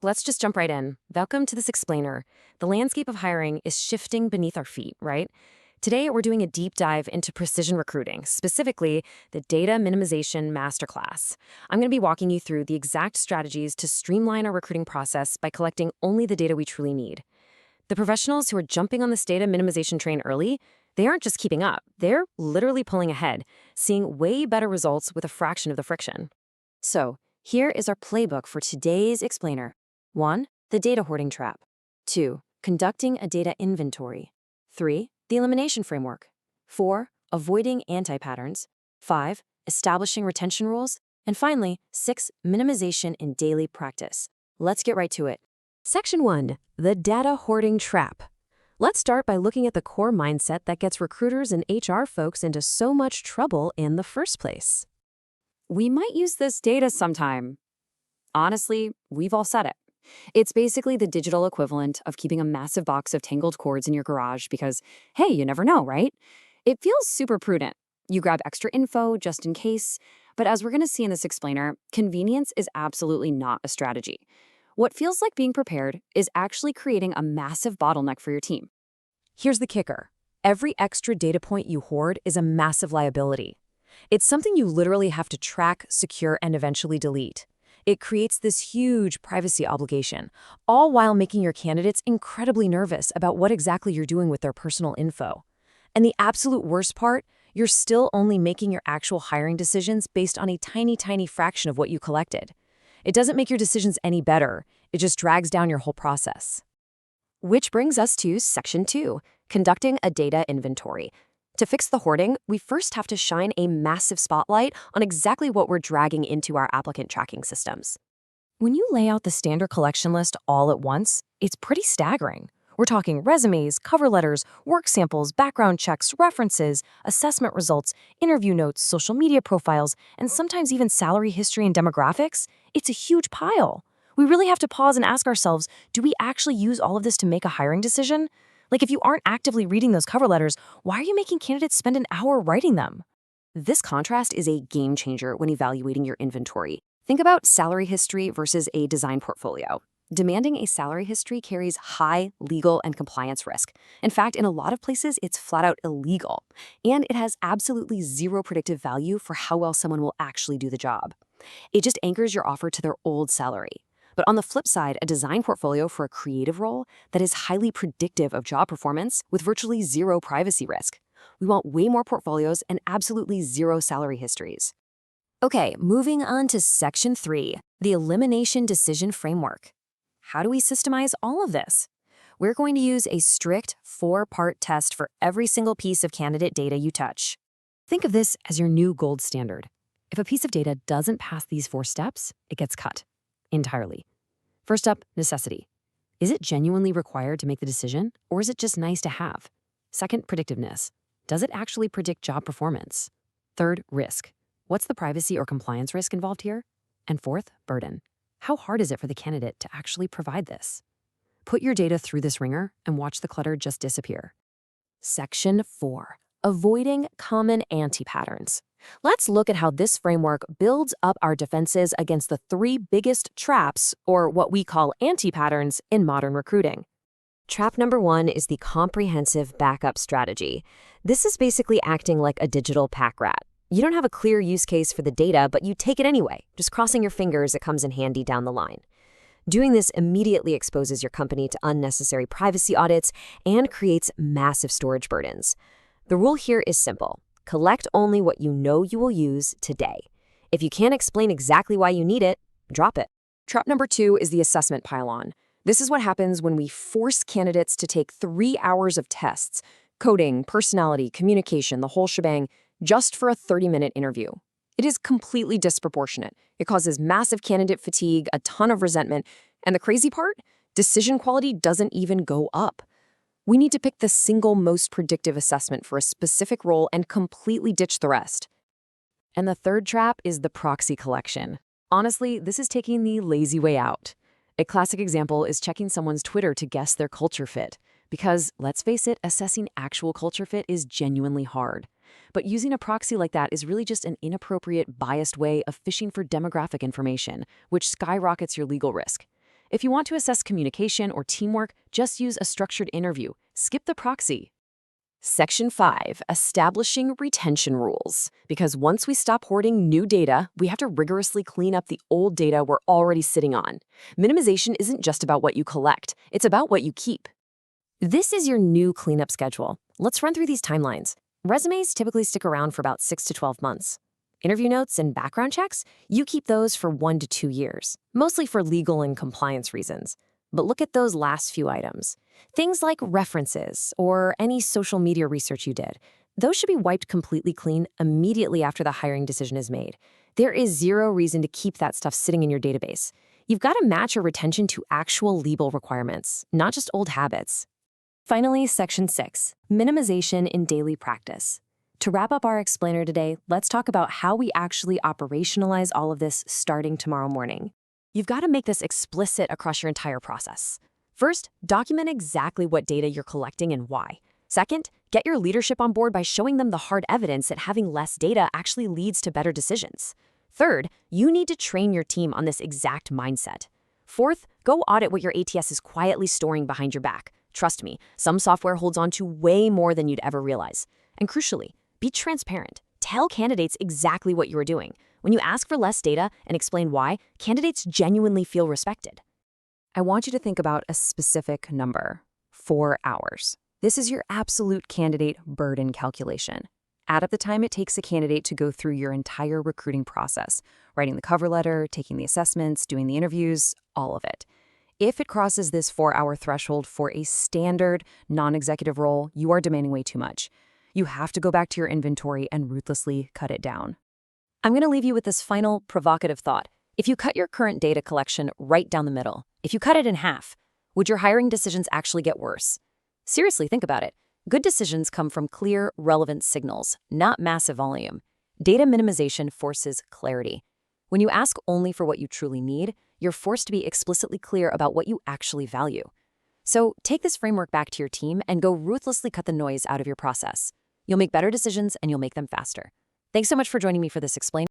Let's just jump right in. Welcome to this explainer. The landscape of hiring is shifting beneath our feet, right? Today, we're doing a deep dive into precision recruiting, specifically the Data Minimization Masterclass. I'm going to be walking you through the exact strategies to streamline our recruiting process by collecting only the data we truly need. The professionals who are jumping on this data minimization train early, they aren't just keeping up, they're literally pulling ahead, seeing way better results with a fraction of the friction. So, here is our playbook for today's explainer. 1. The data hoarding trap. 2. Conducting a data inventory. 3. The elimination framework. 4. Avoiding anti-patterns. 5. Establishing retention rules. And finally, 6. Minimization in daily practice. Let's get right to it. Section 1. The data hoarding trap. Let's start by looking at the core mindset that gets recruiters and HR folks into so much trouble in the first place. We might use this data sometime. Honestly, we've all said it. It's basically the digital equivalent of keeping a massive box of tangled cords in your garage because, hey, you never know, right? It feels super prudent. You grab extra info just in case. But as we're going to see in this explainer, convenience is absolutely not a strategy. What feels like being prepared is actually creating a massive bottleneck for your team. Here's the kicker. Every extra data point you hoard is a massive liability. It's something you literally have to track, secure, and eventually delete. It creates this huge privacy obligation, all while making your candidates incredibly nervous about what exactly you're doing with their personal info. And the absolute worst part, you're still only making your actual hiring decisions based on a tiny fraction of what you collected. It doesn't make your decisions any better, it just drags down your whole process. Which brings us to Section 2, conducting a data inventory. To fix the hoarding, we first have to shine a massive spotlight on exactly what we're dragging into our applicant tracking systems. When you lay out the standard collection list all at once, it's pretty staggering. We're talking resumes, cover letters, work samples, background checks, references, assessment results, interview notes, social media profiles, and sometimes even salary history and demographics. It's a huge pile. We really have to pause and ask ourselves, do we actually use all of this to make a hiring decision? Like, if you aren't actively reading those cover letters, why are you making candidates spend an hour writing them? This contrast is a game changer when evaluating your inventory. Think about salary history versus a design portfolio. Demanding a salary history carries high legal and compliance risk. In fact, in a lot of places, it's flat out illegal. And it has absolutely zero predictive value for how well someone will actually do the job. It just anchors your offer to their old salary. But on the flip side, a design portfolio for a creative role that is highly predictive of job performance with virtually zero privacy risk. We want way more portfolios and absolutely zero salary histories. Okay, moving on to Section 3, the Elimination Decision Framework. How do we systemize all of this? We're going to use a strict 4-part test for every single piece of candidate data you touch. Think of this as your new gold standard. If a piece of data doesn't pass these 4 steps, it gets cut entirely. First up, necessity. Is it genuinely required to make the decision, or is it just nice to have? Second, predictiveness. Does it actually predict job performance? Third, risk. What's the privacy or compliance risk involved here? And fourth, burden. How hard is it for the candidate to actually provide this? Put your data through this ringer and watch the clutter just disappear. Section 4. Avoiding common anti-patterns. Let's look at how this framework builds up our defenses against the 3 biggest traps, or what we call anti-patterns, in modern recruiting. Trap number 1 is the comprehensive backup strategy. This is basically acting like a digital pack rat. You don't have a clear use case for the data, but you take it anyway, just crossing your fingers it comes in handy down the line. Doing this immediately exposes your company to unnecessary privacy audits and creates massive storage burdens. The rule here is simple. Collect only what you know you will use today. If you can't explain exactly why you need it, drop it. Trap number 2 is the assessment pile-on. This is what happens when we force candidates to take 3 hours of tests, coding, personality, communication, the whole shebang, just for a 30-minute interview. It is completely disproportionate. It causes massive candidate fatigue, a ton of resentment, and the crazy part? Decision quality doesn't even go up. We need to pick the single most predictive assessment for a specific role and completely ditch the rest. And the third trap is the proxy collection. Honestly, this is taking the lazy way out. A classic example is checking someone's Twitter to guess their culture fit. Because, let's face it, assessing actual culture fit is genuinely hard. But using a proxy like that is really just an inappropriate, biased way of fishing for demographic information, which skyrockets your legal risk. If you want to assess communication or teamwork, just use a structured interview. Skip the proxy. Section 5, establishing retention rules. Because once we stop hoarding new data, we have to rigorously clean up the old data we're already sitting on. Minimization isn't just about what you collect, it's about what you keep. This is your new cleanup schedule. Let's run through these timelines. Resumes typically stick around for about 6 to 12 months. Interview notes and background checks, you keep those for 1 to 2 years, mostly for legal and compliance reasons. But look at those last few items. Things like references or any social media research you did. Those should be wiped completely clean immediately after the hiring decision is made. There is zero reason to keep that stuff sitting in your database. You've got to match your retention to actual legal requirements, not just old habits. Finally, Section 6, minimization in daily practice. To wrap up our explainer today, let's talk about how we actually operationalize all of this starting tomorrow morning. You've got to make this explicit across your entire process. First, document exactly what data you're collecting and why. Second, get your leadership on board by showing them the hard evidence that having less data actually leads to better decisions. Third, you need to train your team on this exact mindset. Fourth, go audit what your ATS is quietly storing behind your back. Trust me, some software holds on to way more than you'd ever realize. And crucially, be transparent. Tell candidates exactly what you are doing. When you ask for less data and explain why, candidates genuinely feel respected. I want you to think about a specific number, 4 hours. This is your absolute candidate burden calculation. Add up the time it takes a candidate to go through your entire recruiting process, writing the cover letter, taking the assessments, doing the interviews, all of it. If it crosses this 4-hour threshold for a standard, non-executive role, you are demanding way too much. You have to go back to your inventory and ruthlessly cut it down. I'm going to leave you with this final provocative thought. If you cut your current data collection right down the middle, if you cut it in half, would your hiring decisions actually get worse? Seriously, think about it. Good decisions come from clear, relevant signals, not massive volume. Data minimization forces clarity. When you ask only for what you truly need, you're forced to be explicitly clear about what you actually value. So take this framework back to your team and go ruthlessly cut the noise out of your process. You'll make better decisions and you'll make them faster. Thanks so much for joining me for this explain.